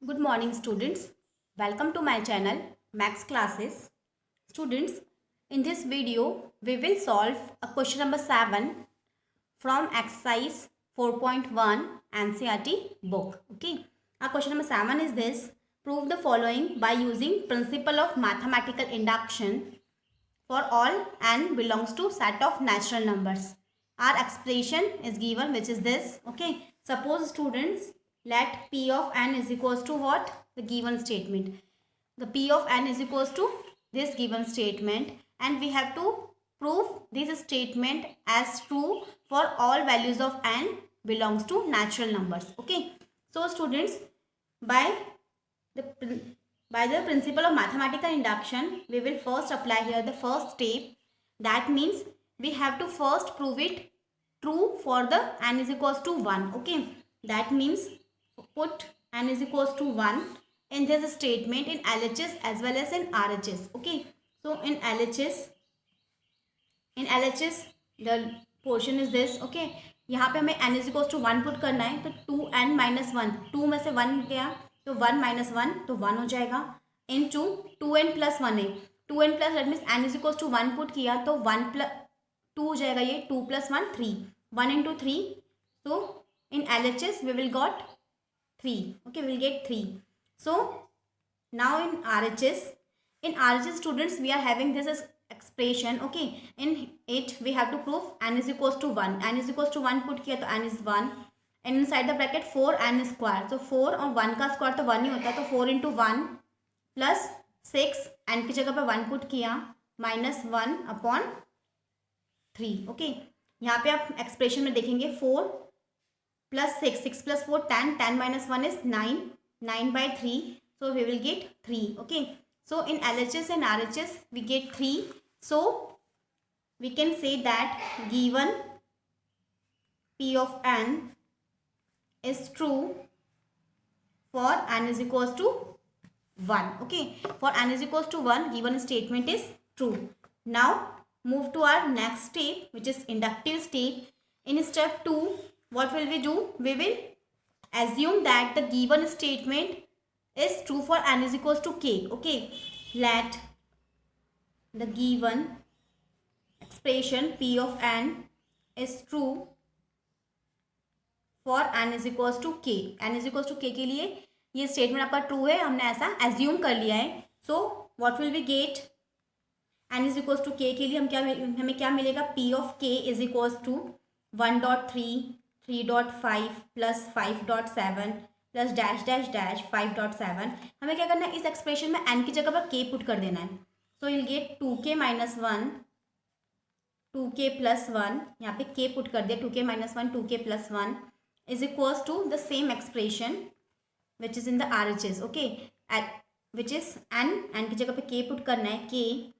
Good morning students. Welcome to my channel Max Classes. Students, in this video we will solve a question number 7 from exercise 4.1 NCERT book. Okay. Our question number 7 is this. Prove the following by using principle of mathematical induction for all n belongs to set of natural numbers. Our expression is given, which is this. Okay. Suppose students, let P of n is equals to what? The given statement. The P of n is equals to this given statement, and we have to prove this statement as true for all values of n belongs to natural numbers. Okay. So students, by the principle of mathematical induction, we will first apply here the first step. That means we have to first prove it true for the n is equals to 1. Okay. That means put n is equals to 1 in this statement in LHS as well as in RHS. Okay. So in LHS the portion is this. Okay. यहाँ पे हमें n is equals to 1 put करना है, तो 2n minus 1, 2 में से 1 गया तो 1 minus 1 तो 1 हो जाएगा, into 2n plus 1 है, 2n plus that means n is equals to 1 put किया तो 1 plus 2 हो जाएगा, ये 2 plus 1 3, 1 into 3, so in LHS we will got 3. Okay, we will get 3. So now in RHS students, we are having this as expression. Okay, in it we have to prove n is equals to 1. n is equals to 1 put किया तो n is 1, and inside the bracket 4n square. So 4 और 1 का square तो 1 ही होता है, तो 4 into 1 plus 6 n की जगह पे 1 पुट किया minus 1 upon 3. ओके, यहाँ पे आप एक्सप्रेशन में देखेंगे 4 plus 6, 6 plus 4 10, 10 minus 1 is 9, 9 by 3, so we will get 3. Okay, so in LHS and RHS we get 3, so we can say that given P of n is true for n is equals to 1. Okay, for n is equals to 1 given statement is true. Now move to our next step, which is inductive step. In step 2, what will we do? We will assume that the given statement is true for n is equals to k. Okay, let the given expression P of n is true for n is equals to k. n is equals to k के लिए ये statement आपका true है, हमने ऐसा assume कर लिया है. So what will we get? n is equals to k के लिए हमें क्या मिलेगा? P of k is equals to 1.3, 3.5 plus 5.7 plus dash dash dash 5.7. हमें क्या करना है? इस एक्सप्रेशन में n की जगह पर k पुट कर देना है. So will get 2k minus 1, 2k plus 1, यहाँ पे k पुट कर दिया, 2k minus 1, 2k plus 1 is equals to the same expression which is in the RHS. Okay, at which is n की जगह पे k पुट करना है, k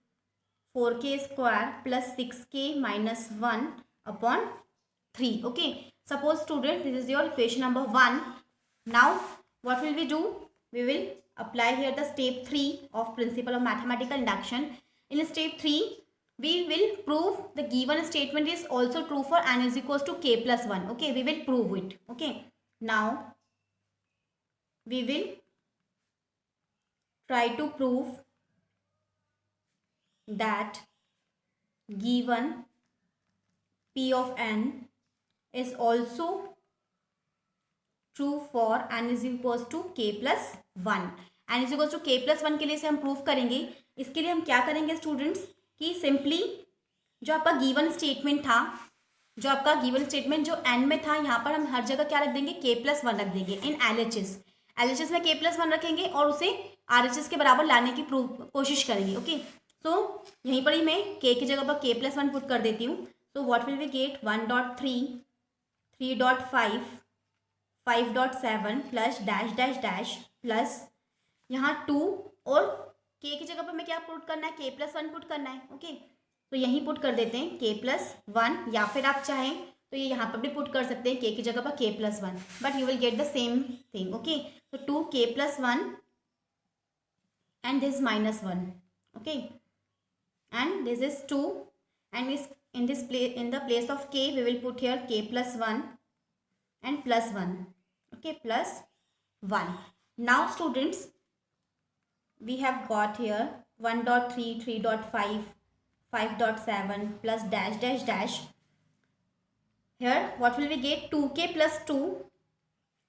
4k square plus 6k minus 1 upon 3. Okay, suppose student this is your equation number 1. Now what will we do? We will apply here the step 3 of principle of mathematical induction. In step 3 we will prove the given statement is also true for n is equals to k plus 1. Okay, we will prove it. Okay, now we will try to prove that given P of n is also true for n is equals to k plus 1. n is equals to k plus 1 के लिए से हम prove करेंगे. इसके लिए हम क्या करेंगे स्टूडेंट्स कि सिंपली जो आपका गिवन स्टेटमेंट था, जो आपका गिवन स्टेटमेंट जो n में था, यहाँ पर हम हर जगह क्या रख देंगे? k plus 1 रख देंगे. इन LHS में k plus 1 रखेंगे और उसे RHS के बराबर लाने की कोशिश करेंगे. ओके, सो यहीं पर ही मैं k की जगह पर k plus 1 पुट कर देती हूँ. So what will we get? 1.3, 3.5, 5.7 plus dash dash dash plus यहाँ 2 और k की जगह पर मैं क्या पुट करना है? k plus 1 पुट करना है. ओके, तो यहीं पुट कर देते हैं k plus 1, या फिर आप चाहें तो ये यहाँ पर भी पुट कर सकते हैं k की जगह पर k plus 1, but you will get the same thing. Okay, तो 2k plus 1 and this minus 1. Okay, and this is 2, and is in this place, in the place of k we will put here k plus 1 and plus 1. Okay, plus 1. Now students we have got here 1.3, 3.5, 5.7 plus dash dash dash. Here what will we get 2k plus 2.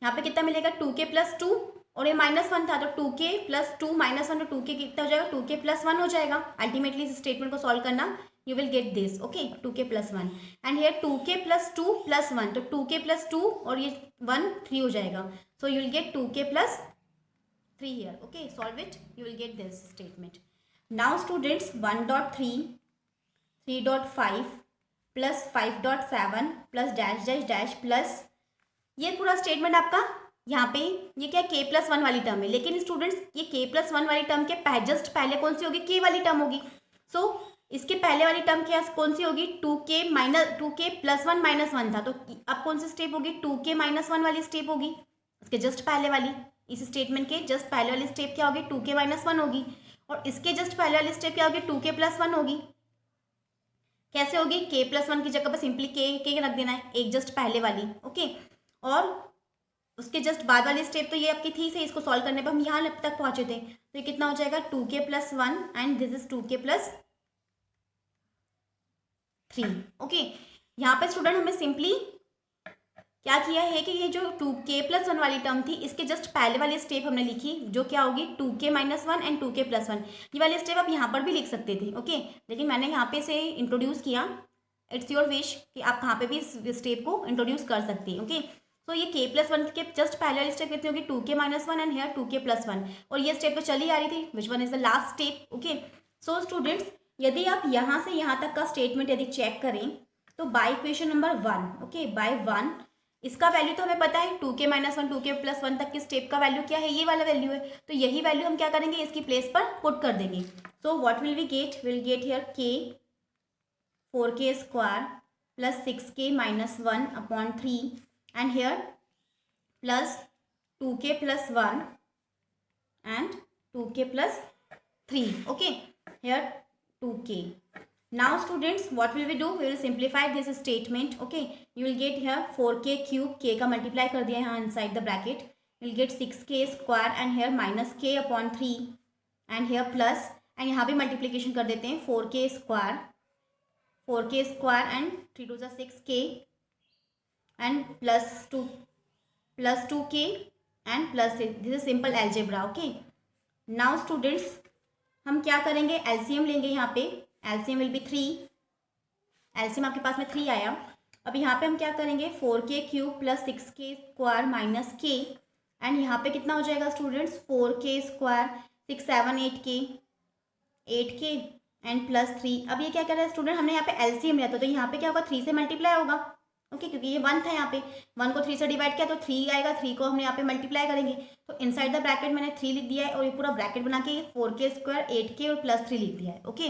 यहाँ पे कितना मिलेगा 2k plus 2 और ये -1 था तो 2k plus 2 -1 तो 2k कितना हो जाएगा 2k प्लस 1 हो जाएगा. अल्टीमेटली इस स्टेटमेंट को सॉल्व करना you will get this. Okay, 2k plus 1 and here 2k plus 2 plus 1 तो 2k plus 2 और ये 1 3 हो जाएगा. So you will get 2k plus 3 here. Okay, solve it, you will get this statement. Now students 1.3, 3.5 plus 5.7 plus dash dash dash plus ये पूरा statement आपका यहाँ पे ये क्या k प्लस 1 वाली टर्म है. लेकिन स्टूडेंट्स ये k प्लस 1 वाली टर्म के जस्ट पहले कौन सी होगी k वाली टर्म होगी. सो इसके पहले वाली टर्म क्या कौन सी होगी 2k प्लस 1 माइनस 1 था तो अब कौन सी स्टेप होगी 2k माइनस 1 वाली स्टेप होगी. इसके जस्ट पहले वाली इस स्टेटमेंट के जस्ट पहले वाली स्टेप क्या होगी 2k माइनस 1 होगी और इसके जस्ट पहले वाली स्टेप क्या होगी 2k प्लस 1 होगी. कैसे होगी k प्लस 1 की जगह पर सिंपली k रख देना है एक जस्ट पहले वाली. ओके और उसके जस्ट बाद वाली स्टेप तो ये आपकी थी से इसको सॉल्व करने पर हम यहाँ तक पहुंचे थे तो ये कितना हो जाएगा 2k plus 1 and this is 2k plus 3. Okay यहाँ पे स्टूडेंट हमें सिंपली क्या किया है कि ये जो 2k प्लस 1 वाली टर्म थी इसके जस्ट पहले वाली स्टेप हमने लिखी जो क्या होगी 2k minus 1 and 2k plus 1. ये वाली स्टेप आप यहाँ पर भी लिख सकते थे. ओके लेकिन मैंने यहाँ पे से इंट्रोड्यूस किया. इट्स योर विश कि आप कहाँ पे भी इस स्टेप को इंट्रोड्यूस कर सकते हैं. ओके तो ये k प्लस 1 के जस्ट पहले वाली स्टेप कितनी होगी 2k minus 1 and hair 2k plus 1 और ये स्टेप तो चली आ रही थी which one is the last step. Okay so students यदि आप यहाँ से यहाँ तक का स्टेटमेंट यदि चेक करें तो by equation number 1 okay by 1 इसका वैल्यू तो हमें पता है 2k माइनस 1 2k प्लस 1 तक की स्टेप का वैल्यू क्या है ये वाला वैल्यू है तो यही वैल्यू हम क्या करेंगे इसकी प्लेस पर पुट कर देंगे. So what will we get will get here k 4k square plus 6k minus 1 upon 3 and here plus 2k plus 1 and 2k plus 3. Okay here 2k. Now students what will we do we will simplify this statement. Okay you will get here 4k cube k का multiply कर दिया यहाँ inside the bracket you will get 6k square and here minus k upon 3 and here plus and यहाँ भी multiplication कर देते हैं 4k square and 3 to the 6k and plus 2k and plus 3. This is simple algebra. Okay now students हम क्या करेंगे LCM लेंगे. यहाँ पे एलसीएम विल बी 3. एलसीएम आपके पास में 3 आया. अब यहाँ पे हम क्या करेंगे 4k cube plus 6k square minus k and यहाँ पे कितना हो जाएगा students 4k square 6 7 8k and plus 3. अब ये क्या कर रहा है स्टूडेंट हमने यहाँ पे एलसीएम लिया था तो यहाँ पे क्या होगा 3 से मल्टीप्लाई होगा. ओके क्योंकि ये 1 था यहाँ पे 1 को 3 से डिवाइड किया तो 3 आएगा 3 को हमने यहाँ पे मल्टीप्लाई करेंगे तो इनसाइड द ब्रैकेट मैंने 3 लिख दिया है और ये पूरा ब्रैकेट बना के 4k स्क्वायर 8k और प्लस 3 लिख दिया है. ओके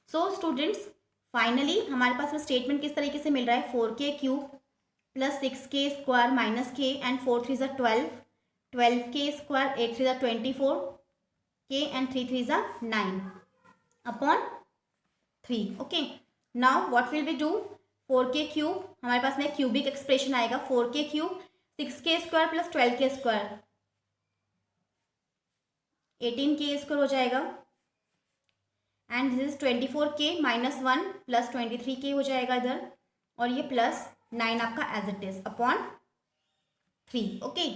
सो स्टूडेंट्स फाइनली हमारे पास में स्टेटमेंट किस तरीके से मिल रहा है 4k cube plus 6k square minus k and 4 3 12 12k square 8 3 24 k and 3 3 9 upon 3. Okay now what will we do 4k cube हमारे पास में क्यूबिक एक्सप्रेशन आएगा 4k cube 6k square plus 12k square 18k square हो जाएगा and this is 24k minus 1 plus 23k हो जाएगा इधर और ये प्लस 9 आपका as it is upon 3. Okay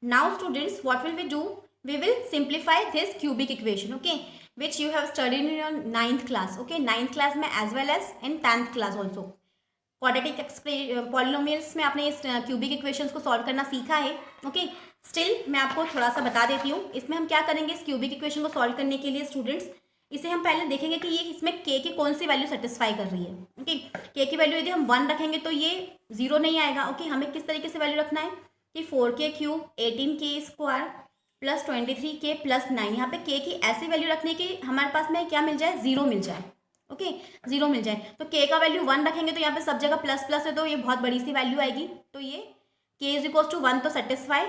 now students what will we do we will simplify this cubic equation okay which you have studied in your 9th class. okay 9th class में as well as in 10th class also quadratic polynomials में आपने इस cubic equations को solve करना सीखा है. okay still मैं आपको थोड़ा सा बता देती हूँ इसमें हम क्या करेंगे इस cubic equation को solve करने के लिए स्टूडेंट्स इसे हम पहले देखेंगे कि ये इसमें k की कौन सी वैल्यू सेटिस्फाई कर रही है. ओके k की वैल्यू यदि हम 1 रखेंगे तो ये 0 नहीं आएगा. ओके हमें किस तरीके से वैल्यू रखना है कि 4k cube 18k square plus 23k plus 9 यहाँ पे k की ऐसी वैल्यू रखने की हमारे पास में क्या मिल जाए 0 मिल जाए. ओके 0 मिल जाए तो k का वैल्यू 1 रखेंगे तो यहाँ पे सब जगह प्लस प्लस है तो ये बहुत बड़ी सी वैल्यू आएगी तो ये k इज इक्वल्स टू 1 तो सेटिस्फाई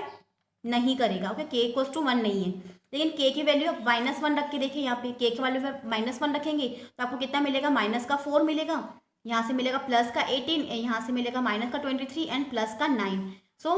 नहीं करेगा. ओके k इक्वल्स टू 1 नहीं है लेकिन k की वैल्यू आप -1 रख के देखिए यहाँ पे k की वैल्यू -1 रखेंगे तो आपको कितना मिलेगा माइनस का 4 मिलेगा यहाँ से मिलेगा प्लस का 18 यहाँ से मिलेगा माइनस का 23 एंड प्लस का 9. सो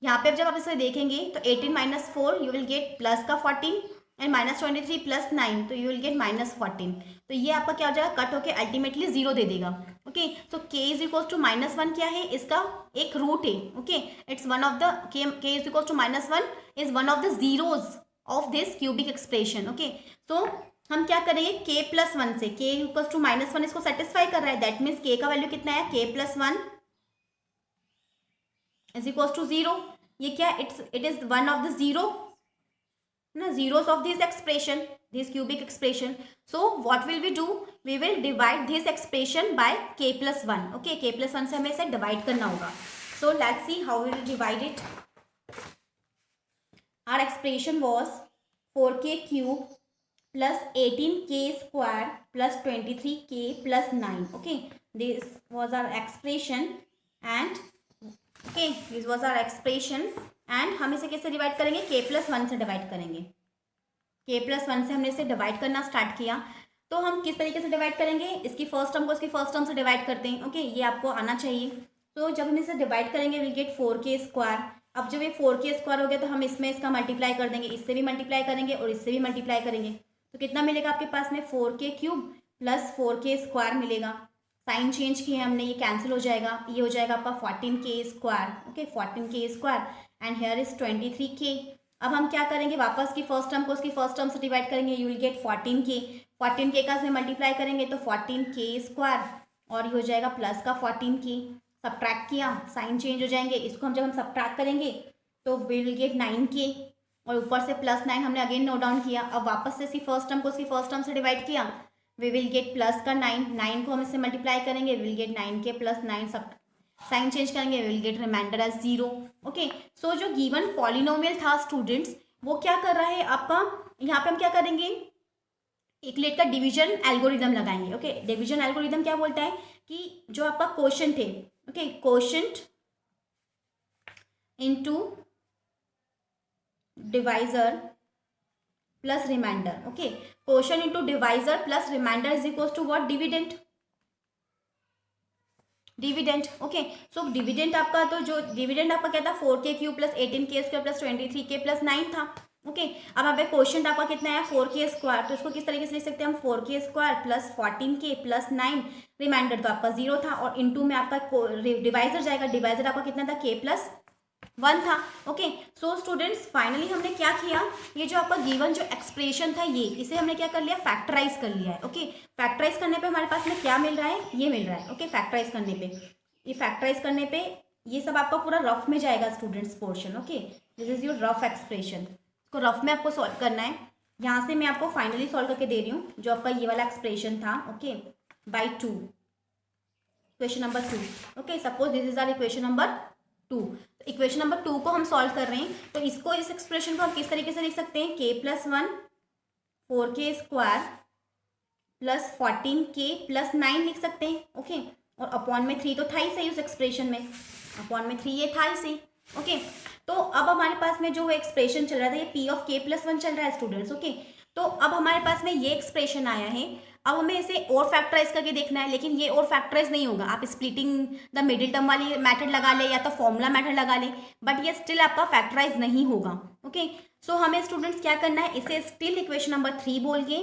यहाँ पे जब आप इसे देखेंगे तो 18 minus 4 you will get plus का 14 एंड माइनस 23 प्लस 9 तो यू विल गेट माइनस 14। तो ये आपका क्या हो जाएगा, कट होकर अल्टीमेटली 0 दे देगा। Okay, so k is equal to -1 क्या है, इसका एक रूट है। Okay, it's one of the k is equal to -1 is one of the zeros of this cubic expression. Okay, so हम क्या करेंगे, k प्लस 1 से k इक्वल टू -1 इसको सेटिस्फाई कर रहा है, दैट मीन्स k का वैल्यू कितना है, k plus 1 is equal to 0। ये क्या, it is one of the zero ना, zeros of this expression, this cubic expression. So what will we do, we will divide this expression by k plus 1. Okay, k plus 1 से हमें इसे divide करना होगा। So let's see how we will divide it. Our expression was 4k cube plus 18k square plus 23k plus 9. Okay, this was our expression and okay, this was our expression and हम इसे कैसे divide करेंगे, k plus 1 से divide करेंगे। k plus 1 से हमने इसे divide करना स्टार्ट किया। तो हम किस तरीके से डिवाइड करेंगे, इसकी फर्स्ट टर्म को इसकी फर्स्ट टर्म से डिवाइड करते हैं। ओके, ये आपको आना चाहिए। तो जब हम इसे डिवाइड करेंगे विल गेट 4k स्क्वायर। अब जब ये 4k स्क्वायर हो गया तो हम इसमें इसका मल्टीप्लाई कर देंगे, इससे भी मल्टीप्लाई करेंगे और इससे भी मल्टीप्लाई करेंगे। तो कितना मिलेगा आपके पास में, 4k cube plus 4k square मिलेगा। साइन चेंज किए हमने, ये कैंसिल हो जाएगा, ये हो जाएगा आपका 14k square. Okay, 14k square and here is 23k। अब हम क्या करेंगे, वापस की फर्स्ट टर्म को उसकी फर्स्ट टर्म से डिवाइड करेंगे, यू विल गेट 14k का इसमें मल्टीप्लाई करेंगे तो 14k स्क्वायर और ये हो जाएगा प्लस का 14k। सब्ट्रैक्ट किया, साइन चेंज हो जाएंगे, इसको हम जब हम सब्ट्रैक्ट करेंगे तो वी विल गेट 9k और ऊपर से प्लस 9 हमने अगेन नोट डाउन किया। अब वापस से इसकी फर्स्ट टर्म को उसकी फर्स्ट टर्म से डिवाइड किया, वी विल गेट प्लस का 9 को हम इससे मल्टीप्लाई करेंगे, विल गेट 9k प्लस 9 सब साइन चेंज करेंगे, will get remainder as 0। Okay, so जो गिवन पॉलिनोमियल था स्टूडेंट्स वो क्या कर रहा है आपका, यहाँ पे हम क्या करेंगे, यूक्लिड का डिवीजन एल्गोरिदम लगाएंगे। ओके, डिवीजन एल्गोरिदम क्या बोलता है कि जो आपका क्वोशंट है, okay, quotient into divisor plus remainder. Okay, quotient into divisor plus remainder is equal to what, dividend. Dividend, okay, so dividend आपका, तो जो डिविडेंड आपका क्या था, 4k cube plus 18k square plus 23k plus 9 था। Okay, अब यहाँ पे क्वोशंट आपका कितना है, 4k स्क्वायर। तो इसको किस तरीके से लिख सकते हैं हम, 4k square plus 14k plus 9, reminder तो आपका 0 था और इनटू में आपका डिवाइजर जाएगा, डिवाइजर आपका कितना था, k प्लस 1 था। ओके, सो स्टूडेंट्स फाइनली हमने क्या किया, ये जो आपका गिवन जो एक्सप्रेशन था ये, इसे हमने क्या कर लिया, फैक्टराइज कर लिया है। ओके, फैक्टराइज करने पे हमारे पास में क्या मिल रहा है, ये मिल रहा है। ओके, फैक्टराइज करने पे, ये फैक्टराइज करने पे ये सब आपका पूरा रफ में जाएगा students portion. Okay, this is your rough expression, इसको रफ में आपको सॉल्व करना है। यहाँ से मैं आपको फाइनली सॉल्व करके दे रही हूँ जो आपका ये वाला एक्सप्रेशन था। Okay, by 2, equation number 2। Okay, suppose this is our equation number 2। Equation number 2 को हम सॉल्व कर रहे हैं तो इसको, इस एक्सप्रेशन को हम किस तरीके से लिख सकते हैं, k plus 1 4k square plus 14k plus 9 लिख सकते हैं। ओके, और अपॉन में 3 तो था ही सही उस एक्सप्रेशन में, अपॉन में 3 ये था ही सही। ओके, तो अब हमारे पास में जो एक्सप्रेशन चल रहा था ये p ऑफ k प्लस 1 चल रहा है स्टूडेंट्स। ओके, तो अब हमारे पास में ये एक्सप्रेशन आया है, अब हमें इसे और फैक्टराइज करके देखना है, लेकिन ये और फैक्टराइज नहीं होगा। आप स्प्लिटिंग द मिडिल टर्म वाली मेथड लगा ले या तो फॉर्मूला मेथड लगा ले, बट ये स्टिल आपका फैक्टराइज नहीं होगा। ओके, सो हमें स्टूडेंट्स क्या करना है, इसे स्टिल इक्वेशन नंबर 3 बोल के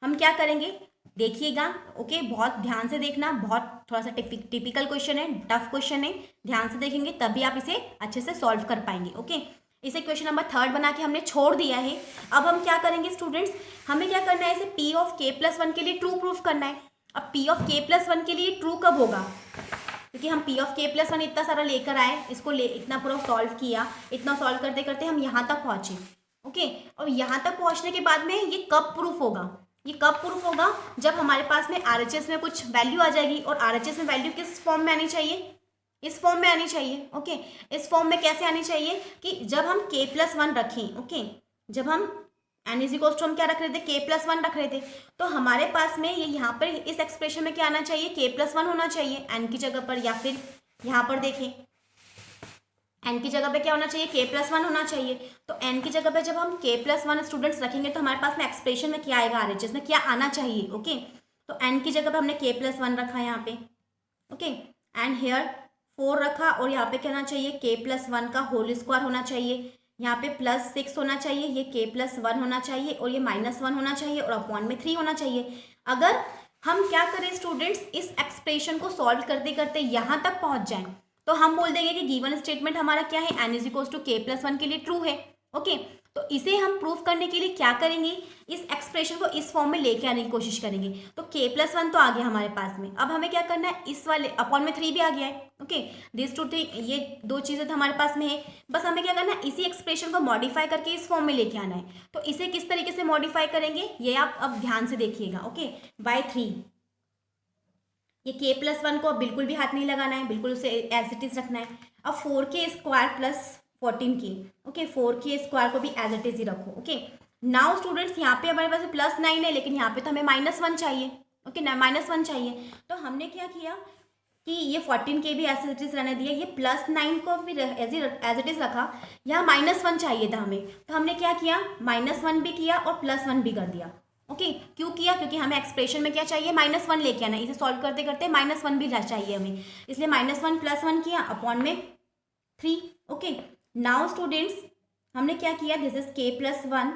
हम क्या करेंगे, देखिएगा। ओके, बहुत ध्यान से देखना, बहुत थोड़ा सा टिपिकल क्वेश्चन है, टफ क्वेश्चन है, ध्यान से देखेंगे तभी आप इसे अच्छे से सॉल्व कर पाएंगे। ओके, इसे क्वेश्चन नंबर 3 बना के हमने छोड़ दिया है। अब हम क्या करेंगे स्टूडेंट्स, हमें क्या करना है, इसे p ऑफ k प्लस 1 के लिए ट्रू प्रूफ करना है। अब p ऑफ k प्लस 1 के लिए ट्रू कब होगा, क्योंकि हम p ऑफ k प्लस 1 इतना सारा लेकर आए, इसको इतना पूरा सॉल्व किया, इतना सॉल्व करते करते हम यहाँ तक पहुँचे। ओके, और यहाँ तक पहुँचने के बाद में ये कब प्रूफ होगा, ये कब प्रूफ होगा, जब हमारे पास में RHS में कुछ वैल्यू आ जाएगी, और RHS में वैल्यू किस फॉर्म में आनी चाहिए, इस फॉर्म में आनी चाहिए। ओके, इस फॉर्म में कैसे आनी चाहिए कि जब हम k प्लस 1 रखें। ओके, जब हम n इज इक्वल टू हम क्या रख रहे थे, k प्लस 1 रख रहे थे, तो हमारे पास में ये यहाँ पर इस एक्सप्रेशन में क्या आना चाहिए, k प्लस 1 होना चाहिए n की जगह पर, या फिर यहाँ पर देखें n की जगह पे क्या होना चाहिए, k प्लस 1 होना चाहिए। तो n की जगह पे जब हम k प्लस 1 स्टूडेंट्स रखेंगे तो हमारे पास में एक्सप्रेशन में क्या आएगा, RHS में क्या आना चाहिए। ओके, तो n की जगह पे हमने k प्लस 1 रखा है यहाँ पे। ओके, एंड हेयर 4 रखा और यहाँ पे कहना चाहिए k+1 का होल स्क्वायर होना चाहिए, यहाँ पे +6 होना चाहिए, ये k+1 होना चाहिए और ये -1 होना चाहिए और अपॉन में 3 होना चाहिए। अगर हम क्या करें स्टूडेंट्स, इस एक्सप्रेशन को सॉल्व करते करते यहाँ तक पहुँच जाएं तो हम बोल देंगे कि गिवन स्टेटमेंट हमारा क्या है, n = k+1 के लिए ट्रू है। ओके, तो इसे हम प्रूफ करने के लिए क्या करेंगे, इस एक्सप्रेशन को इस फॉर्म में लेके आने की कोशिश करेंगे। तो k+1 तो आ गया हमारे पास में, अब हमें क्या करना है, इस वाले अपॉन में 3 भी आ गया है। ओके, दिस टू थ्री, ये दो चीज़ें तो हमारे पास में है, बस हमें क्या करना है, इसी एक्सप्रेशन को मॉडिफाई करके इस फॉर्म में लेके आना है। तो इसे किस तरीके से मॉडिफाई करेंगे ये आप अब ध्यान से देखिएगा। ओके, बाय 3, ये k+1 को अब बिल्कुल भी हाथ नहीं लगाना है, बिल्कुल उसे एज इट इज रखना है। अब 4k² + 14k, ओके, 4k² को भी एज इट इज ही रखो। ओके, नाउ स्टूडेंट्स यहाँ पे हमारे पास +9 है, लेकिन यहाँ पे तो हमें -1 चाहिए। ओके, -1 चाहिए, तो हमने क्या किया कि ये 14k भी एज इट इज रहने दिया, ये +9 को भी एज इट इज रखा, यहाँ -1 चाहिए था हमें, तो हमने क्या किया, -1 भी किया और +1 भी कर दिया। ओके, क्यों किया, क्योंकि हमें एक्सप्रेशन में क्या चाहिए, -1 लेके आना, इसे सॉल्व करते करते -1 भी चाहिए हमें, इसलिए -1 +1 किया अपॉन में 3। ओके, नाउ स्टूडेंट्स हमने क्या किया, this is k+1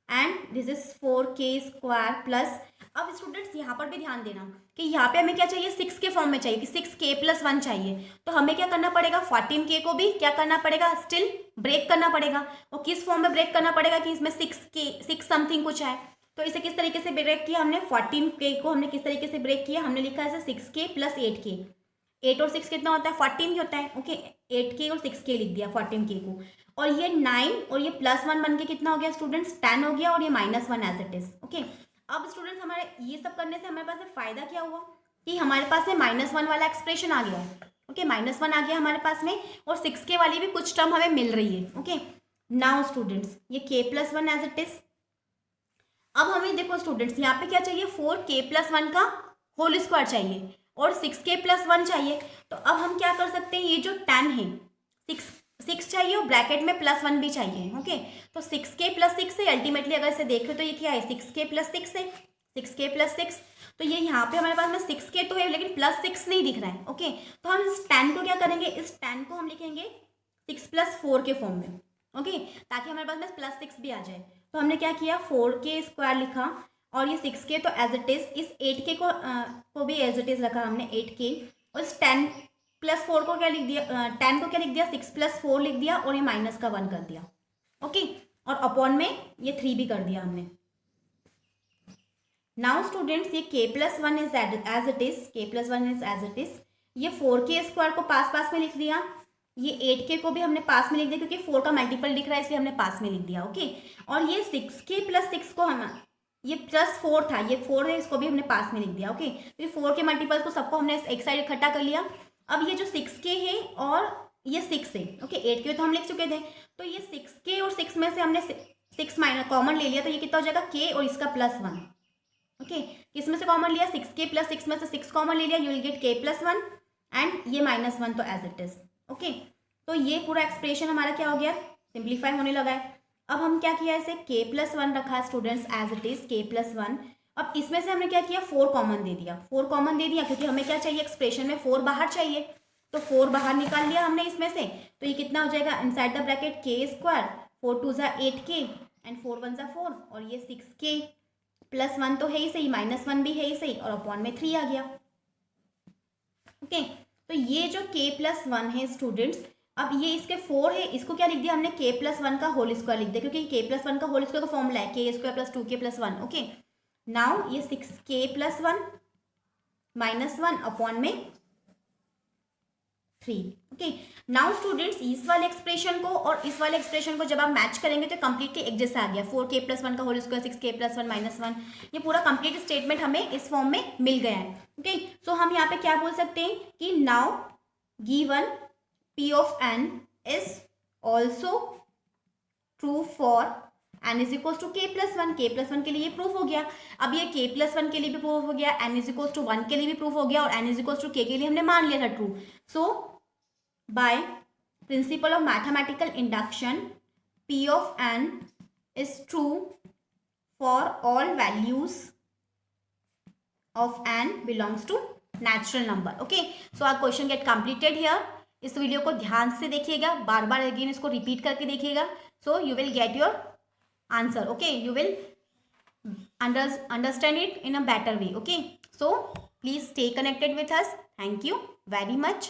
and this is 4k² plus, अब स्टूडेंट्स यहाँ पर भी ध्यान देना कि यहाँ पे हमें क्या चाहिए, 6 के फॉर्म में चाहिए कि 6k+1 चाहिए, तो हमें क्या करना पड़ेगा, 14k को भी क्या करना पड़ेगा, स्टिल ब्रेक करना पड़ेगा। और किस फॉर्म में ब्रेक करना पड़ेगा कि इसमें 6 समथिंग कुछ है, तो इसे किस तरीके से ब्रेक किया हमने, 14k को हमने किस तरीके से ब्रेक किया, हमने लिखा है 6k + 8k, 8 और 6 कितना होता है, 14 ही होता है। ओके, 8k और 6k लिख दिया 14k को, और ये 9 और ये +1 बन के कितना हो गया स्टूडेंट्स, 10 हो गया, और ये -1 एज इट इज। ओके, अब स्टूडेंट्स हमारे ये सब करने से हमारे पास में फायदा क्या हुआ कि हमारे पास में -1 वाला एक्सप्रेशन आ गया है। ओके, -1 आ गया हमारे पास में, और 6k वाली भी कुछ टर्म हमें मिल रही है। ओके, नाउ स्टूडेंट्स ये k+1 एज इट इज। अब हमें देखो स्टूडेंट्स यहाँ पे क्या चाहिए, 4k+1 का होल स्क्वायर चाहिए और 6k+1 चाहिए। तो अब हम क्या कर सकते हैं, ये जो 10 है, 6 चाहिए और ब्रैकेट में +1 भी चाहिए। ओके, तो 6k + 6 से अल्टीमेटली अगर इसे देखें तो ये क्या है, 6k + 6 है, 6k + 6, तो ये यहाँ पे हमारे पास में 6k तो है लेकिन +6 नहीं दिख रहा है। ओके, तो हम इस 10 को क्या करेंगे, इस 10 को हम लिखेंगे 6 + 4 के फॉर्म में। ओके, ताकि हमारे पास में +6 भी आ जाए। तो हमने क्या किया, 4k² लिखा और ये 6k तो एज इट इज, इस 8k को भी एज इट इज रखा हमने 8k, और इस 10 + 4 को क्या लिख दिया, 10 को क्या लिख दिया, 6 + 4 लिख दिया और ये -1 कर दिया। ओके, और अपॉन में ये 3 भी कर दिया हमने। नाउ स्टूडेंट्स ये k+1 is as it is, k+1 is as it is, ये 4k² को पास में लिख दिया, ये 8k को भी हमने पास में लिख दिया, क्योंकि 4 का मल्टीपल दिख रहा है इसलिए हमने पास में लिख दिया। ओके, और ये 6k + 6 को हम, ये +4 था, ये 4 है, इसको भी हमने पास में लिख दिया। ओके, तो ये 4 के मल्टीपल्स को सबको हमने एक साइड इकट्ठा कर लिया। अब ये जो 6k है और ये 6 है, ओके, 8k तो हम लिख चुके थे, तो ये 6k और 6 में से हमने 6 माइनस कॉमन ले लिया, तो ये कितना हो जाएगा, k और इसका +1। ओके, किस में से कॉमन लिया, 6k + 6 में से 6 कॉमन ले लिया, you will get k+1 and ये -1 तो एज इट इज। ओके, तो ये पूरा एक्सप्रेशन हमारा क्या हो गया, सिंप्लीफाई होने लगा है। अब हम क्या किया, इसे k+1 रखा students as it is, k+1। अब इसमें से हमने क्या किया, 4 कॉमन दे दिया, 4 कॉमन दे दिया क्योंकि हमें क्या चाहिए, एक्सप्रेशन में 4 बाहर चाहिए, तो 4 बाहर निकाल लिया हमने इसमें से, तो ये कितना हो जाएगा, inside the bracket k², 4 2 = 8k and 4 1 = 4, और ये 6k +1 तो है ही सही, -1 भी है ही सही, और अपॉन में 3 आ गया। ओके, तो ये जो k+1 है स्टूडेंट्स, अब ये इसके 4 है, इसको क्या लिख दिया हमने, k+1 का होल स्क्वायर लिख दिया, क्योंकि k+1 का होल स्क्वायर का फॉर्मूला है k² + 2k + 1। ओके, नाउ ये 6k + 1 -1 अपॉन में 3। ओके, नाउ स्टूडेंट्स इस वाले एक्सप्रेशन को और इस वाले एक्सप्रेशन को जब आप मैच करेंगे तो कंप्लीटली एक जैसा आ गया, 4k + 1 का होल स्क्वायर, 6k + 1 -1, ये पूरा कंप्लीट स्टेटमेंट हमें इस फॉर्म में मिल गया है। ओके, सो हम यहाँ पे क्या बोल सकते हैं कि now given P of n is also true for n is equals to k+1, k+1 के लिए ये प्रूफ हो गया। अब ये k+1 के लिए भी प्रूफ हो गया, n is equals to 1 के लिए भी प्रूफ हो गया, और n is equals to k के लिए हमने मान लिया था true. So by principle of mathematical induction P of n is true for all values of n belongs to natural number. Okay, so our question get completed here. इस video को ध्यान से देखिएगा, बार बार अगेन इसको रिपीट करके देखिएगा, so you will get your answer. Okay, you will understand it in a better way. Okay, so please stay connected with us. Thank you very much.